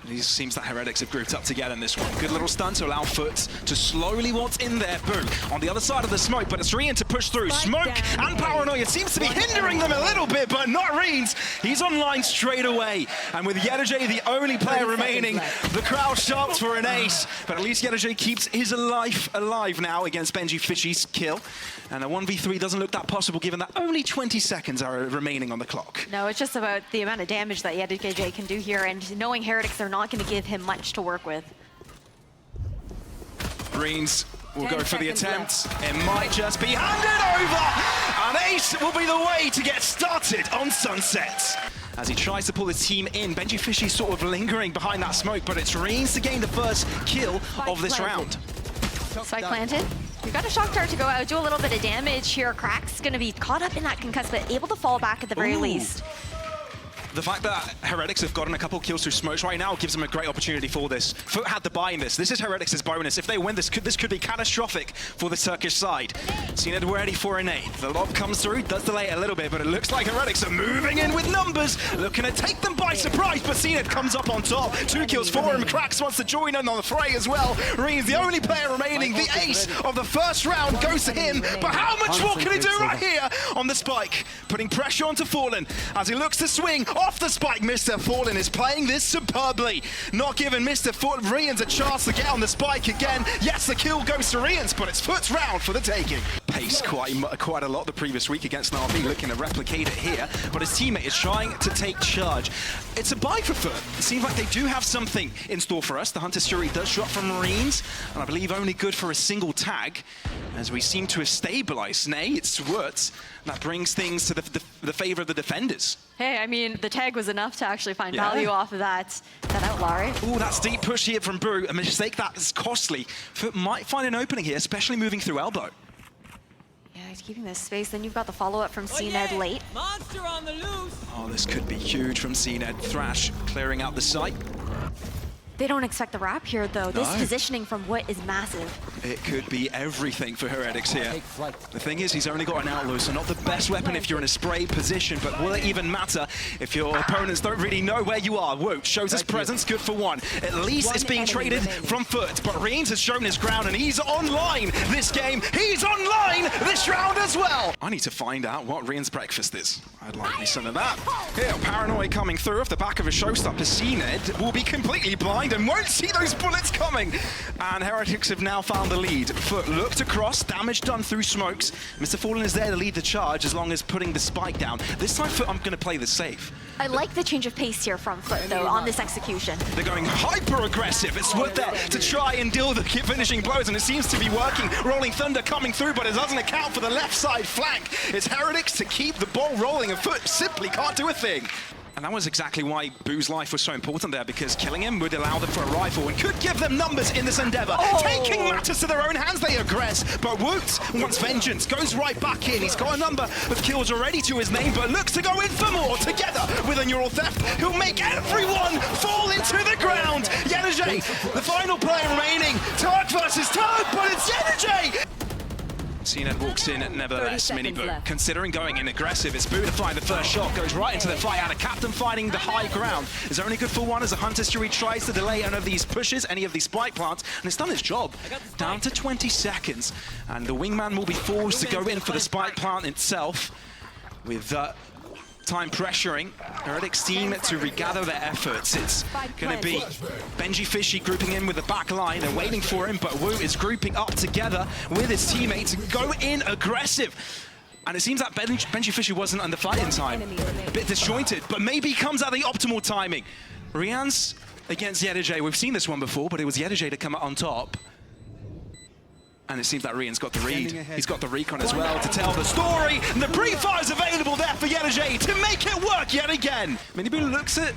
It seems that Heretics have grouped up together in this one. Good little stun to allow FUT to slowly what's in there. Boom. On the other side of the smoke, but it's Rian to push through. Smoke and Paranoia seems to be hindering them a little bit, but not Reens. He's online straight away. And with Yetajay the only player remaining, the crowd shouts for an ace. But at least Yetajay keeps his life alive now against Benji Fishy's kill. And a 1v3 doesn't look that possible given that only 20 seconds are remaining on the clock. No, it's just about the amount of damage that Yetajay can do here, and knowing Heretics, they're not going to give him much to work with. Reens will go for the attempt. It might just be handed over! And ace will be the way to get started on Sunset. As he tries to pull his team in, Benji Fishy sort of lingering behind that smoke, but it's Reens to gain the first kill of this round. Spike planted. We've got a shock dart to go out, do a little bit of damage here. Crack's going to be caught up in that concuss, but able to fall back at the very least. The fact that Heretics have gotten a couple kills through smokes right now gives them a great opportunity for this. FUT had the buy in this. This is Heretics' bonus. If they win, this could be catastrophic for the Turkish side. CNED ready for an 8. The lob comes through, does delay it a little bit, but it looks like Heretics are moving in with numbers, looking to take them by surprise, but CNED comes up on top. 2 kills for him. Cracks wants to join in on the fray as well. Reens, the only player remaining, the ace of the first round goes to him, but how much more can he do right here on the spike? Putting pressure onto Fallen as he looks to swing off the spike. Mr. Fallen is playing this superbly. Not giving Mr. Rians a chance to get on the spike again. Yes, the kill goes to Rians, but it's FUT's round for the taking. Paced quite a lot the previous week against RB, looking to replicate it here, but his teammate is trying to take charge. It's a buy for FUT. It seems like they do have something in store for us. The Hunter's Fury does drop from Marines, and I believe only good for a single tag, as we seem to have stabilized. Nay, it's Wirtz that brings things to the favor of the defenders. Hey, I mean, the tag was enough to actually find value off of that outlaw, right? Ooh, that's deep push here from Brew. A mistake that is costly. FUT might find an opening here, especially moving through elbow. Yeah, he's keeping this space. Then you've got the follow-up from CNED late. Monster on the loose. Oh, this could be huge from CNED. Thrash clearing out the site. They don't expect the wrap here, though. This positioning from Witt is massive. It could be everything for Heretics here. The thing is, he's only got an outlaw, so not the best weapon if you're in a spray position, but will it even matter if your opponents don't really know where you are? Woot shows his presence, good for one. At least it's being traded from FUT, but Reens has shown his ground, and he's online this game. He's online this round as well. I need to find out what Reens' breakfast is. I'd like me some of that. Here, Paranoia coming through off the back of a showstopper. CNED will be completely blind and won't see those bullets coming. And Heretics have now found the lead. FUT looked across, damage done through smokes. Mr. Fallen is there to lead the charge as long as putting the spike down. This time FUT, I'm going to play this safe. I like the change of pace here from FUT, though, on this execution. They're going hyper-aggressive. It's Wood there to try and deal with the finishing blows, and it seems to be working. Rolling Thunder coming through, but it doesn't account for the left side flank. It's Heretics to keep the ball rolling, and FUT simply can't do a thing. And that was exactly why Boo's life was so important there, because killing him would allow them for a rifle and could give them numbers in this endeavor. Taking matters to their own hands, they aggress. But Woot wants vengeance, goes right back in. He's got a number of kills already to his name, but looks to go in for more. Together with a neural theft, he'll make everyone fall into the ground. Yetajay, the final player remaining. Turk versus Turk, but it's Yetajay! CNED walks in, nevertheless, Mini Boo. Considering going in aggressive, it's Boo to find the first shot, goes right into the fight out of Captain finding the high ground. Is only good for one as a Hunter's Fury tries to delay any of these pushes, any of these spike plants, and it's done its job. Down to 20 seconds, and the wingman will be forced to go in for the spike plant itself with time pressuring Heretics team to regather their efforts. It's going to be Benji Fishy grouping in with the back line. They're waiting for him, but Wu is grouping up together with his teammates to go in aggressive. And it seems that Benji Fishy wasn't under fight in time. A bit disjointed, but maybe he comes at the optimal timing. Rian's against Yetajay. We've seen this one before, but it was Yetajay to come out on top. And it seems that Rian's got the read. He's got the recon as well to tell the story. And the pre-fire is available there for Yetajay to make it work yet again. Miniboo looks at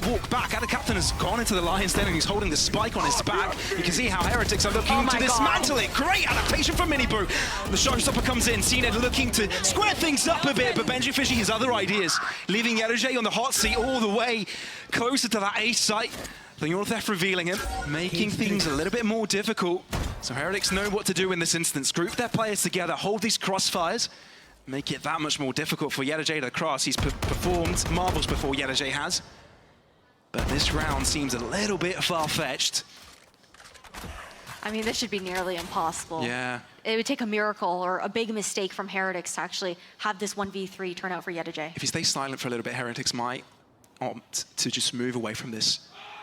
walk back. The captain has gone into the lion's den and he's holding the spike on his back. You can see how Heretics are looking to dismantle it. Great adaptation from Miniboo. The showstopper comes in. CNED looking to square things up a bit, but Benji Fishy has other ideas. Leaving Yetajay on the hot seat all the way closer to that ace site. The neural theft revealing him, making things a little bit more difficult. So Heretics know what to do in this instance. Group their players together, hold these crossfires, make it that much more difficult for Yetajay to cross. He's performed marvels before Yetajay has. But this round seems a little bit far-fetched. I mean, this should be nearly impossible. Yeah. It would take a miracle or a big mistake from Heretics to actually have this 1v3 turn out for Yedajay. If he stays silent for a little bit, Heretics might opt to just move away from this.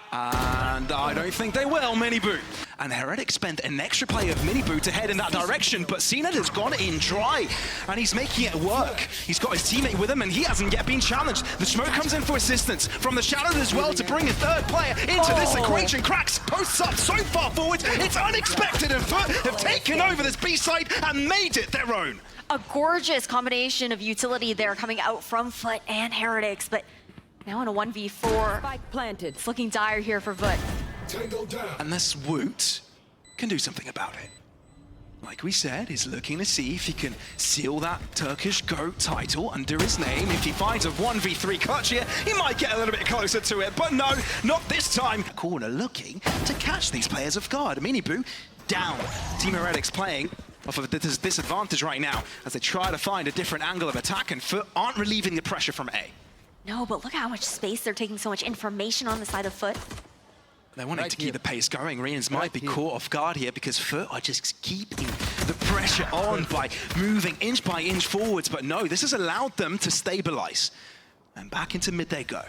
And I don't think they will, Miniboo. And Heretics spent an extra play of Miniboo to head in that direction, but CNED has gone in dry, and he's making it work. He's got his teammate with him, and he hasn't yet been challenged. The smoke comes in for assistance from the shadows as well to bring a third player into this equation. Cracks posts up so far forward, it's unexpected, and FUT have taken over this B-side and made it their own. A gorgeous combination of utility there coming out from FUT and Heretics, but now in a 1v4, Spike planted. it's looking dire here for FUT. Unless Woot can do something about it. Like we said, he's looking to see if he can seal that Turkish GOAT title under his name. If he finds a 1v3 clutch here, he might get a little bit closer to it, but no, not this time. Corner looking to catch these players off guard. Miniboo down. Team Heretics playing off of this disadvantage right now as they try to find a different angle of attack, and FUT aren't relieving the pressure from A. No, but look at how much space they're taking, so much information on the side of FUT. They're wanting to keep the pace going. Rians might be caught off guard here because FUT are just keeping the pressure on by moving inch by inch forwards. But no, this has allowed them to stabilize. And back into mid they go.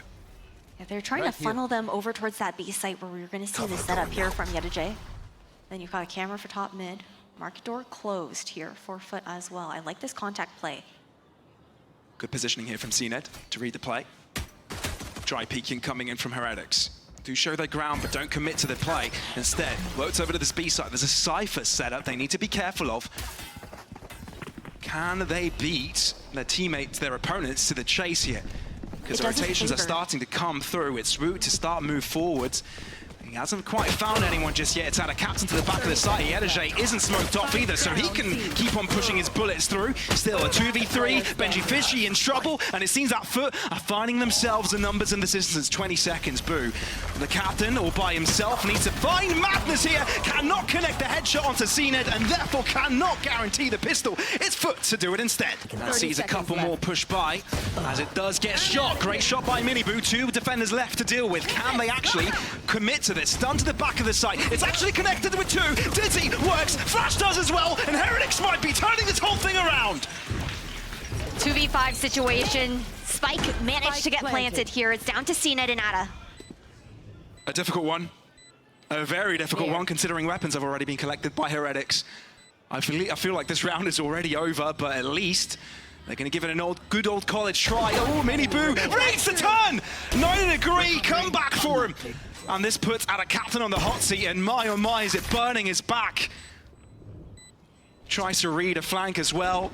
Yeah, they're trying to funnel them over towards that B site where we're going to see the setup here from Yedajay. Then you've got a camera for top mid. Market door closed here for FUT as well. I like this contact play. Good positioning here from CNED to read the play. Dry peeking coming in from Heretics. Do show their ground, but don't commit to the play. Instead, floats over to this B side. There's a Cypher setup they need to be careful of. Can they beat their teammates, their opponents, to the chase here? Because the rotations are starting to come through. It's Root to start move forwards. He hasn't quite found anyone just yet. It's had a captain to the back of the site. Yedajay isn't smoked off either, so he can keep on pushing his bullets through. Still a 2v3, Benji Fishy in trouble, and it seems that FUT are finding themselves the numbers and the distance. 20 seconds, Boo. The captain, all by himself, needs to find madness here. Cannot connect the headshot onto CNED, and therefore cannot guarantee the pistol. It's FUT to do it instead. That sees a couple more push by, as it does get shot. Great shot by Miniboo. Two defenders left to deal with. Can they actually commit to this? Stun to the back of the site. It's actually connected with two. Dizzy works. Flash does as well. And Heretics might be turning this whole thing around. 2v5 situation. Spike managed to get planted here. It's down to CNED and Ada. A difficult one. A very difficult one, considering weapons have already been collected by Heretics. I feel like this round is already over, but at least they're going to give it an good old college try. Oh, Miniboo rates the turn! 9 degree comeback for him. And this puts Ada Captain on the hot seat, and my oh my, is it burning his back. Tries to read a flank as well.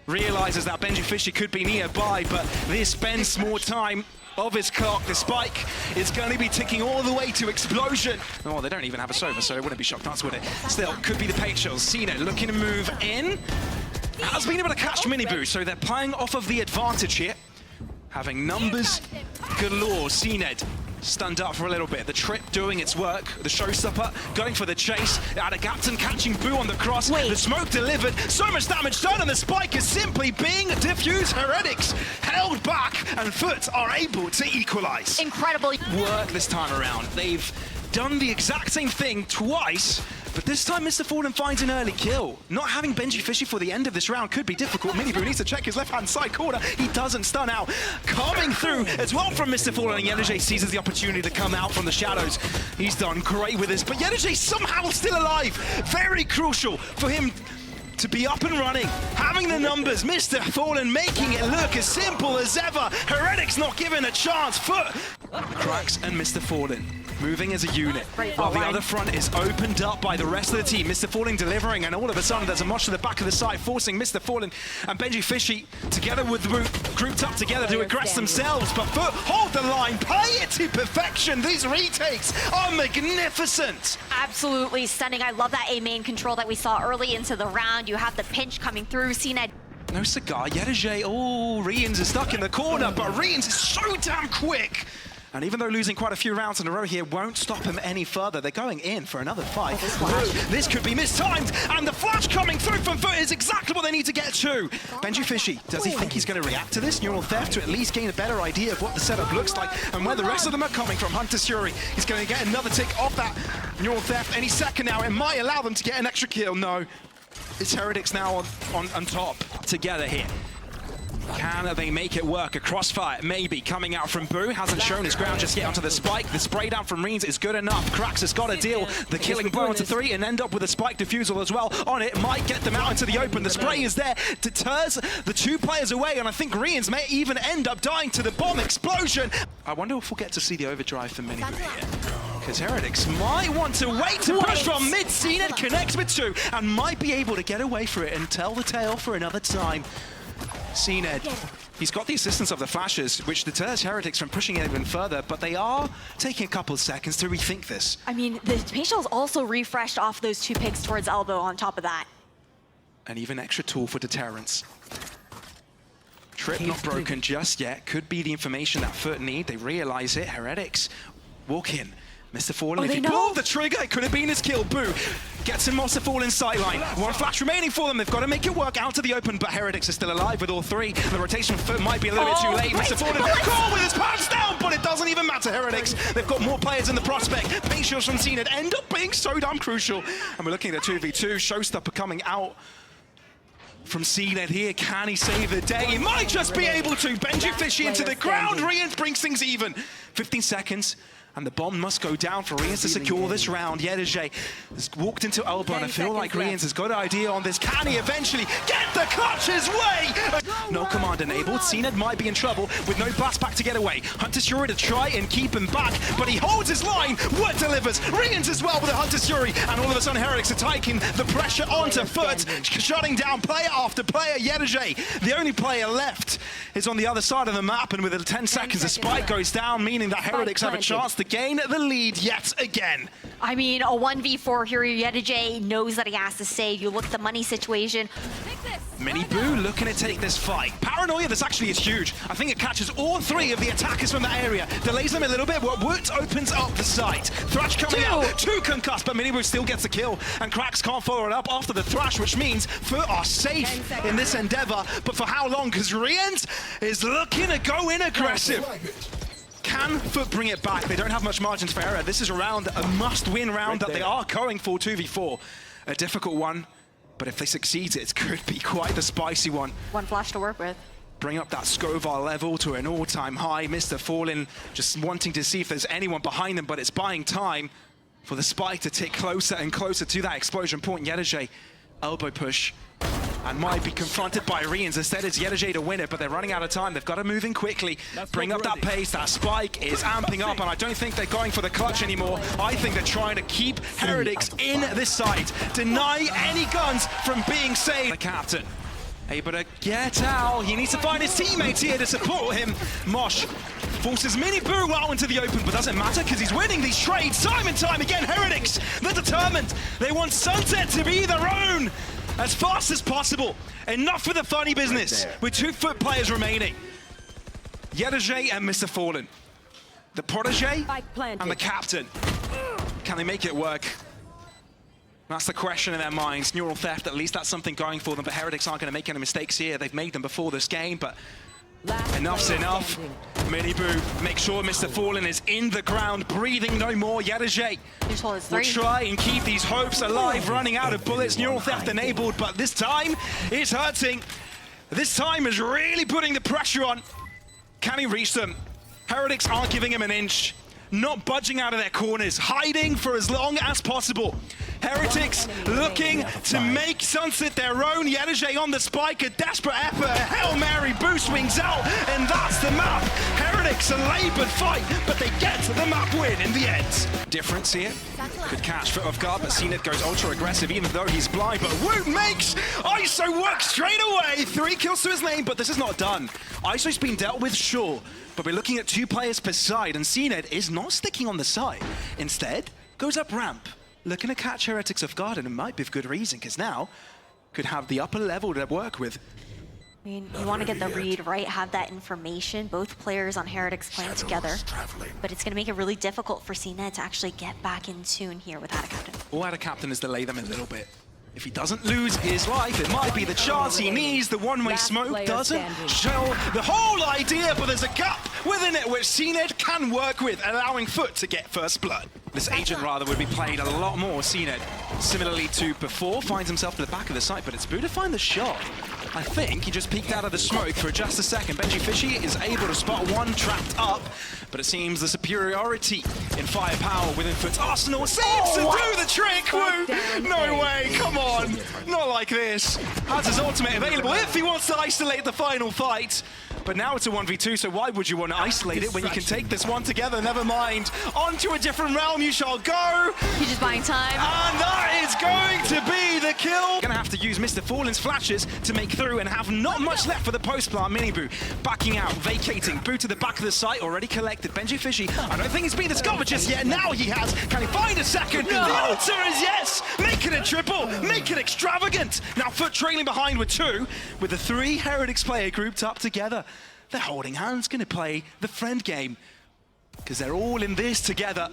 Realizes that Benji Fishy could be nearby, but this spends more time of his clock. The spike is going to be ticking all the way to explosion. Oh, they don't even have a Sova, so it wouldn't be shocked that's with it. Still, could be the Pate Shells. Cena looking to move in. Has been able to catch Miniboo, so they're playing off of the advantage here. Having numbers galore. CNED stunned up for a little bit. The trip doing its work. The showstopper going for the chase. Ada Captain catching Boo on the cross. The smoke delivered. So much damage done, and the spike is simply being diffused. Heretics held back, and FUT are able to equalize. Incredible work this time around. They've done the exact same thing twice, but this time Mr. Fallen finds an early kill. Not having Benji Fishy for the end of this round could be difficult. Miniboo needs to check his left-hand side corner. He doesn't stun out. Coming through as well from Mr. Fallen, and Yedajay seizes the opportunity to come out from the shadows. He's done great with this, but Yedajay somehow still alive. Very crucial for him to be up and running, having the numbers. Mr. Fallen making it look as simple as ever. Heretics not given a chance. FUT, Cracks and Mr. Fallen moving as a unit, while the other front is opened up by the rest of the team. Mr. Fallen delivering, and all of a sudden there's a mosh to the back of the side, forcing Mr. Fallen and Benji Fishy together with Root grouped up together to aggress themselves. But FUT hold the line, play it to perfection. These retakes are magnificent. Absolutely stunning. I love that A main control that we saw early into the round. You have the pinch coming through. CNED. No cigar. Yedajay. Oh, Rians is stuck in the corner, but Rians is so damn quick. And even though losing quite a few rounds in a row here won't stop him any further, they're going in for another fight. This could be mistimed, and the flash coming through from FUT is exactly what they need to get to. Benji Fishy, does he think he's going to react to this Neural Theft to at least gain a better idea of what the setup looks like and where the rest of them are coming from? Hunter Fury, he's going to get another tick off that Neural Theft any second now. It might allow them to get an extra kill. No, it's Heretics now on top together here. Can they make it work? A crossfire, maybe, coming out from Boo. Hasn't shown his ground just yet onto the spike. The spray down from Reens is good enough. Cracks has got to deal the killing blow onto 3 and end up with a spike defusal as well on it. Might get them out into the open. The spray is there, deters the 2 players away, and I think Reens may even end up dying to the bomb explosion. I wonder if we'll get to see the overdrive for Mini Boo here. Because Heretics might want to wait to push from mid. CNED connects with 2 and might be able to get away for it and tell the tale for another time. CNED, he's got the assistance of the flashes, which deters Heretics from pushing it even further, but they are taking a couple of seconds to rethink this. I mean, the paint shell's also refreshed off those 2 picks towards elbow on top of that. An even extra tool for deterrence. Trip not broken just yet. Could be the information that FUT need. They realize it. Heretics walk in. Mr. Fallen, if he pulled the trigger, it could have been his kill. Boo gets in Mr. Fallen's sightline. 1 flash remaining for them. They've got to make it work out to the open, but Heretics is still alive with all 3. The rotation of FUT might be a little bit too late. Mr. Fallen caught with his pants down, but it doesn't even matter. Heretics, they've got more players in the prospect. Paint shields from CNED end up being so damn crucial. And we're looking at a 2v2. Showstopper coming out from CNED here. Can he save the day? He might just be able to. Benji Fishy into the ground. Rian brings things even. 15 seconds. And the bomb must go down for Rians to secure this round. Yedajay has walked into elbow, and I feel like Rians has got an idea on this. Can he eventually get the clutch his way? No command enabled. CNED might be in trouble with no blast back to get away. Hunter Fury to try and keep him back, but he holds his line. What delivers? Rians as well with a Hunter Fury, and all of a sudden Heretics are taking the pressure onto FUT, shutting down player after player. Yedajay, the only player left, is on the other side of the map, and with 10 seconds, the spike goes down, meaning that Heretics have a chance to gain the lead yet again. I mean, a 1v4 here. Yedajay knows that he has to save. You look at the money situation. Mini Boo looking to take this fight. Paranoia, this actually is huge. I think it catches all 3 of the attackers from that area, delays them a little bit, but Woot opens up the site. Thrash coming out, 2 concussed, but Mini Boo still gets a kill, and Cracks can't follow it up after the Thrash, which means FUT are safe in this endeavor. But for how long? Because Rians is looking to go in aggressive. Can FUT bring it back? They don't have much margins for error. This is a must-win round that they are going for 2v4. A difficult one, but if they succeed, it could be quite the spicy one. 1 flash to work with. Bring up that Scovar level to an all-time high. Mr. Fallen just wanting to see if there's anyone behind them, but it's buying time for the spike to tick closer and closer to that explosion point. Yedajay, elbow push, and might be confronted by Rians. Instead, it's Yedajay to win it, but they're running out of time. They've got to move in quickly, bring up that pace. That spike is amping up, and I don't think they're going for the clutch anymore. I think they're trying to keep Heretics in this site, deny any guns from being saved. The captain able to get out. He needs to find his teammates here to support him. Mosh forces Mini Boo out into the open, but doesn't matter because he's winning these trades time and time again. Heretics, they're determined. They want Sunset to be their own as fast as possible. Enough with the funny business with 2 FUT players remaining. Yedajay and Mr. Fallen. The protege and the captain. Can they make it work? That's the question in their minds. Neural Theft, at least that's something going for them, but Heretics aren't going to make any mistakes here. They've made them before this game, but enough's enough. Mini Boo, make sure Mr. Fallen is in the ground, breathing no more. Yedajay will try and keep these hopes alive, running out of bullets. Neural Theft enabled, but this time it's hurting. This time is really putting the pressure on. Can he reach them? Heretics aren't giving him an inch. Not budging out of their corners, hiding for as long as possible. Heretics looking to make Sunset their own. Yedajay on the spike, a desperate effort, a Hail Mary, Boo swings out, and that's the map. Heretics, a labored fight, but they get the map win in the end. Difference here, could catch FUT off guard, but CNED goes ultra aggressive even though he's blind, but Woot makes ISO work straight away. 3 kills to his name, but this is not done. ISO's been dealt with, sure, but we're looking at 2 players per side, and CNED is not sticking on the side. Instead, goes up ramp, looking to catch Heretics off guard, and it might be for good reason, because now could have the upper level to work with. I mean, you want to get the read right, have that information. Both players on Heretics playing together, but it's going to make it really difficult for CNED to actually get back in tune here with Captain. All Captain is delay them a little bit. If he doesn't lose his life, it might be the chance he needs. The one-way smoke doesn't show the whole idea, but there's a gap within it which CNED can work with, allowing FUT to get first blood. This agent rather would be played a lot more. CNED, similarly to before, finds himself to the back of the site, but it's Boo to find the shot. I think he just peeked out of the smoke for just a second. Benji Fishy is able to spot one trapped up, but it seems the superiority in firepower within FUT's arsenal seems to do the trick. Woo! No way, come on, not like this. Has his ultimate available if he wants to isolate the final fight. But now it's a 1v2, so why would you want to isolate it when you can take this one together? Never mind. On to a different realm you shall go. He's just buying time. And that is going to be the kill. Gonna have to use Mr. Fallen's flashes to make through and have not much left for the post-plant. Mini Boo backing out, vacating. Boo to the back of the site, already collected. Benji Fishy, I don't think he's been discovered just yet. Now he has. Can he find a second? No. The answer is yes. Make it a triple. Make it extravagant. Now FUT trailing behind with 2, with the 3 Heretics player grouped up together. They're holding hands, going to play the friend game. Because they're all in this together.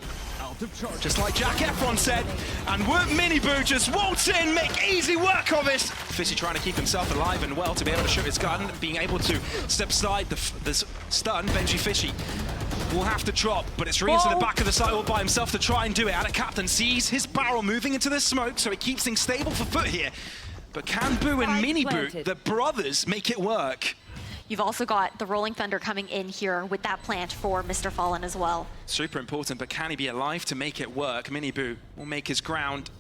Just like Jack Efron said. And Mini Boo just waltz in, make easy work of it. Fishy trying to keep himself alive and well to be able to shoot his gun, being able to step aside the stun. Benji Fishy will have to drop, but it's Reans to the back of the site all by himself to try and do it. Captain sees his barrel moving into the smoke, so he keeps things stable for FUT here. But can Boo and Mini Boo, the brothers, make it work? You've also got the Rolling Thunder coming in here with that plant for Mr. Fallen as well. Super important, but can he be alive to make it work? Mini Boo will make his ground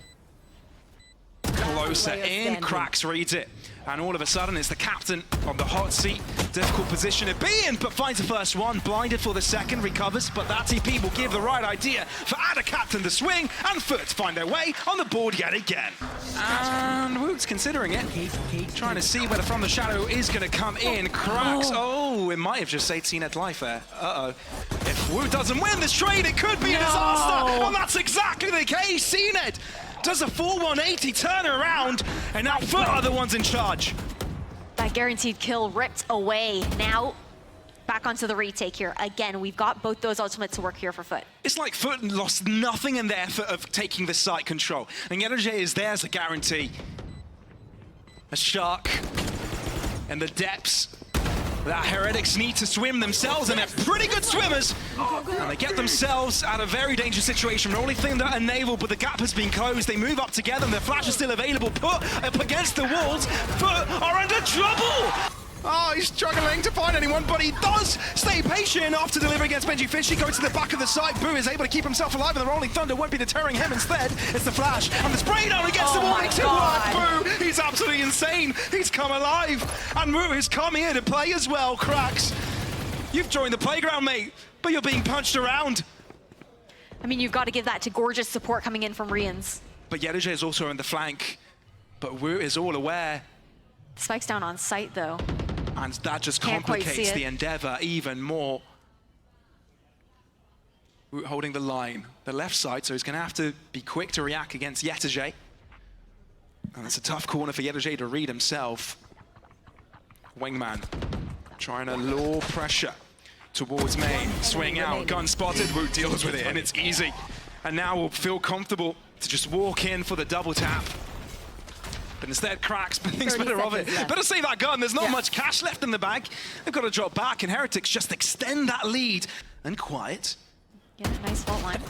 closer in. Cracks reads it. And all of a sudden, it's the captain on the hot seat. Difficult position to be in, but finds the first one. Blinded for the second, recovers, but that TP will give the right idea for Captain to swing, and FUT find their way on the board yet again. And Woot's considering it. Trying to see whether From the Shadow is going to come in. Cracks. Oh, it might have just saved CNED's life there. Uh-oh. If Woot doesn't win this trade, it could be a disaster. And that's exactly the case. CNED does a full 180 turn around, and now FUT are the ones in charge. That guaranteed kill ripped away. Now, back onto the retake here. Again, we've got both those ultimates to work here for FUT. It's like FUT lost nothing in the effort of taking the site control. And Yerajay is there as a guarantee. A shark in the depths that Heretics need to swim themselves, and they're pretty good swimmers. And they get themselves out of a very dangerous situation. The only thing that enabled, but the gap has been closed. They move up together, and their flash is still available. Put up against the walls. FUT are under trouble. Oh, he's struggling to find anyone, but he does stay patient enough to deliver against Benji Fishy. Goes to the back of the site. Boo is able to keep himself alive, and the Rolling Thunder won't be deterring him. Instead, it's the flash, and the spray down against the wall makes it work. Boo, he's absolutely insane. He's come alive, and Boo has come here to play as well. Cracks, you've joined the playground, mate, but you're being punched around. I mean, you've got to give that to gorgeous support coming in from Reans. But Yerajay is also on the flank, but Wu is all aware. Spike's down on site, though. And that just complicates the endeavor even more. Wu holding the line, the left side, so he's going to have to be quick to react against Yerajay. And it's a tough corner for Yerajay to read himself. Wingman trying to lure pressure towards main. Swing out, gun spotted, Wu deals with it, and it's easy. And now will feel comfortable to just walk in for the double tap. But instead, Cracks thinks better of it. Better save that gun, there's not much cash left in the bag. They've got to drop back, and Heretics just extend that lead. And Quiet. Yeah, nice fault line.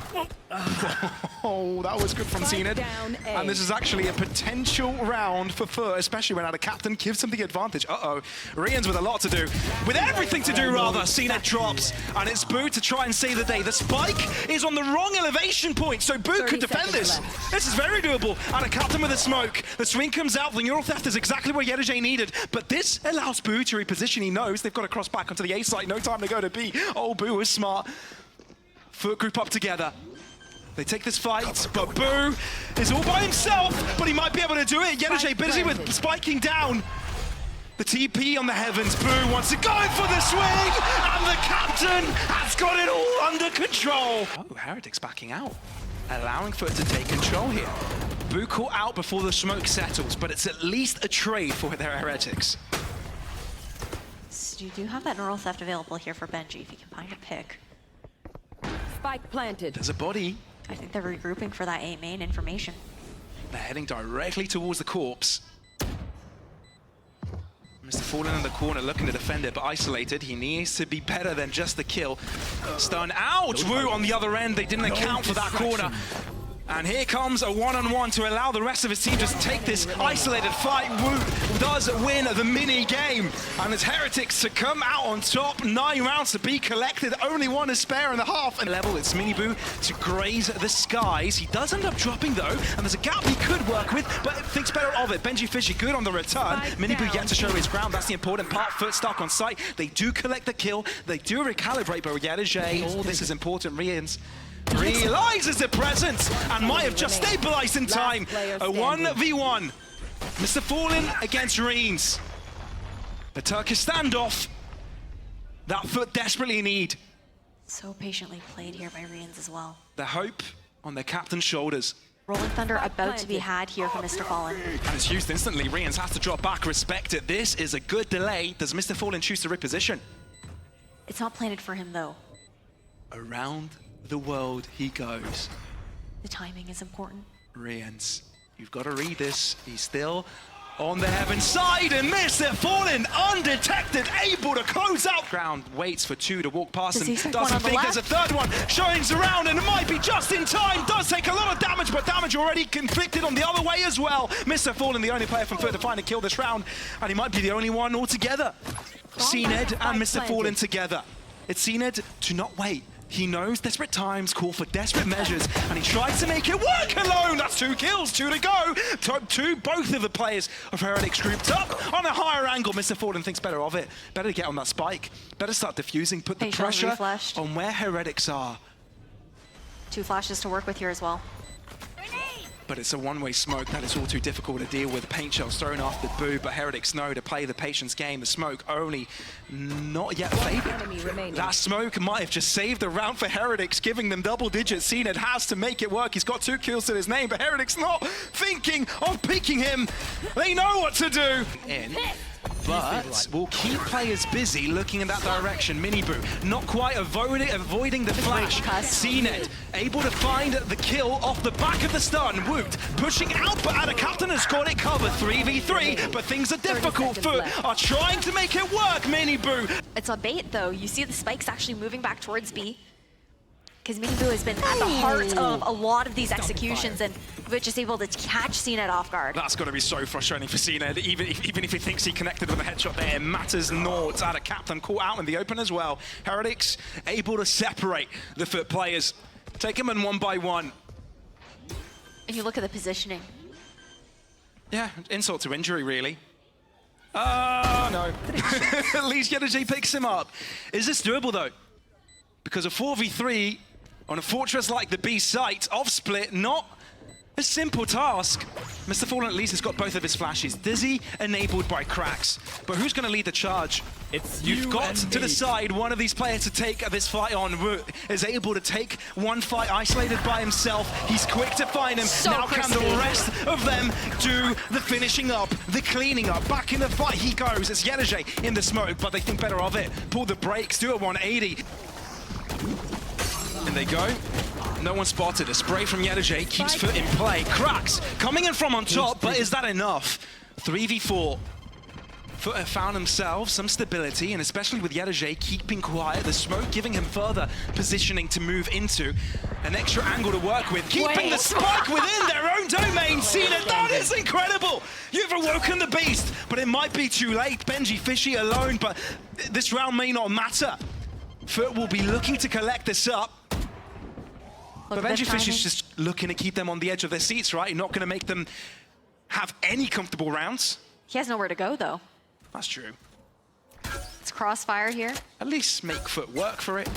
Oh, that was good from CNED. And this is actually a potential round for FUT, especially when Captain gives him the advantage. Uh-oh. Rians with a lot to do. With everything to do, rather. CNED drops, and it's Boo to try and save the day. The spike is on the wrong elevation point, so Boo could defend this. This is very doable. And Captain with a smoke. The swing comes out. The neural theft is exactly what Yerajay needed. But this allows Boo to reposition. He knows they've got to cross back onto the A site. No time to go to B. Oh, Boo is smart. FUT group up together. They take this fight, but Boo is all by himself, but he might be able to do it. Yerajay busy with spiking down. The TP on the heavens. Boo wants to go in for the swing, and the Captain has got it all under control. Oh, Heretics backing out, allowing FUT to take control here. Boo caught out before the smoke settles, but it's at least a trade for their Heretics. So you do have that neural theft available here for Benji if you can find a pick. Spike planted. There's a body. I think they're regrouping for that A main information. They're heading directly towards the corpse. Mr. Fallen in the corner looking to defend it, but isolated. He needs to be better than just the kill. Stun out! Wu on the other end. They didn't account for that corner. And here comes a one-on-one to allow the rest of his team just take this isolated fight. Wu does win the mini game. And it's Heretics to come out on top. 9 rounds to be collected. Only one is spare in the half. And level, it's Miniboo to graze the skies. He does end up dropping though. And there's a gap he could work with, but thinks better of it. Benji Fishy good on the return. Miniboo yet to show his ground. That's the important part. Foot stuck on site. They do collect the kill. They do recalibrate, but Yadajay, all this is important. Rians realizes the presence and might have just stabilized in time. A 1v1. Mr. Fallen against Reens. A Turkish standoff that Foot desperately need. So patiently played here by Rians as well. The hope on their captain's shoulders. Rolling Thunder about to be had here for Mr. Fallen. And it's used instantly. Rians has to drop back, respect it. This is a good delay. Does Mr. Fallen choose to reposition? It's not planted for him though. Around the world he goes. The timing is important. Rians, you've got to read this. He's still on the heaven side, and Mr. Fallen undetected, able to close out. Ground waits for 2 to walk past him. Doesn't think there's a third one. Shines around, and it might be just in time. Does take a lot of damage, but damage already conflicted on the other way as well. Mr. Fallen, the only player from Foot to find a kill this round, and he might be the only one altogether. CNED and Mr. Fallen together. It's CNED to not wait. He knows desperate times call for desperate measures, and he tries to make it work alone. That's 2 kills, 2 to go. Both of the players of Heretics grouped up on a higher angle. Mr. Fallen thinks better of it. Better to get on that spike. Better start diffusing, put the pressure on where Heretics are. 2 flashes to work with here as well. But it's a one-way smoke that is all too difficult to deal with. Paint shells thrown after Boo, but Heretics know to play the patience game. The smoke only not yet faded. That smoke might have just saved the round for Heretics, giving them double digits. CNED has to make it work. He's got 2 kills to his name, but Heretics not thinking of picking him. They know what to do. But we'll keep players busy looking in that direction. Miniboo not quite avoiding the flash. CNED able to find the kill off the back of the stun. Woot pushing out, but Ada Captain has got it covered. 3v3, but things are difficult. Foot are trying to make it work. Miniboo. It's a bait though. You see the spikes actually moving back towards B. Because Miniboo has been at the heart of a lot of these executions, and Vich is able to catch CNED off guard. That's got to be so frustrating for CNED, even if he thinks he connected with a headshot there. It matters not. Ada Captain caught out in the open as well. Heretics able to separate the Foot players. Take them in 1 by 1. And you look at the positioning. Yeah, insult to injury, really. Oh, no. At least Yadajay picks him up. Is this doable, though? Because a 4v3 on a fortress like the B site, off split, not a simple task. Mr. Fallen at least has got both of his flashes. Dizzy enabled by cracks. But who's going to lead the charge? You've got to decide one of these players to take this fight on. Wu is able to take one fight isolated by himself. He's quick to find him. So now can the rest of them do the finishing up, the cleaning up? Back in the fight he goes. It's Yadajay in the smoke, but they think better of it. Pull the brakes, do a 180. And they go. No one spotted. A spray from Yadajay keeps Foot in play. Cracks coming in from on top, but is that enough? 3v4. Foot have found themselves some stability, and especially with Yadajay keeping quiet, the smoke giving him further positioning to move into. An extra angle to work with, keeping the spike within their own domain. CNED, that is incredible! You've awoken the beast, but it might be too late. Benji Fishy alone, but this round may not matter. Foot will be looking to collect this up. But Benji Fish is just looking to keep them on the edge of their seats, right? Not going to make them have any comfortable rounds. He has nowhere to go, though. That's true. It's crossfire here. At least make Foot work for it.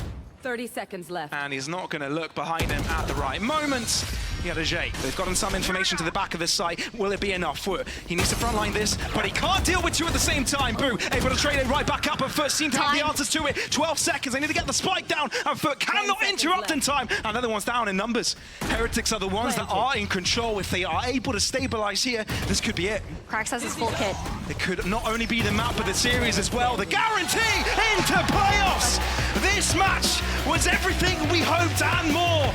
30 seconds left. And he's not going to look behind him at the right moment. Yadajay. They've gotten some information to the back of this site. Will it be enough? FUT, he needs to frontline this, but he can't deal with two at the same time. Boo, able to trade it right back up, but FUT seem to have the answers to it. 12 seconds, they need to get the spike down, and FUT cannot interrupt in time. And the other one's down in numbers. Heretics are the ones that are in control. If they are able to stabilize here, this could be it. Krax has his full kit. It could not only be the map, but the series as well. The guarantee into playoffs! This match was everything we hoped and more.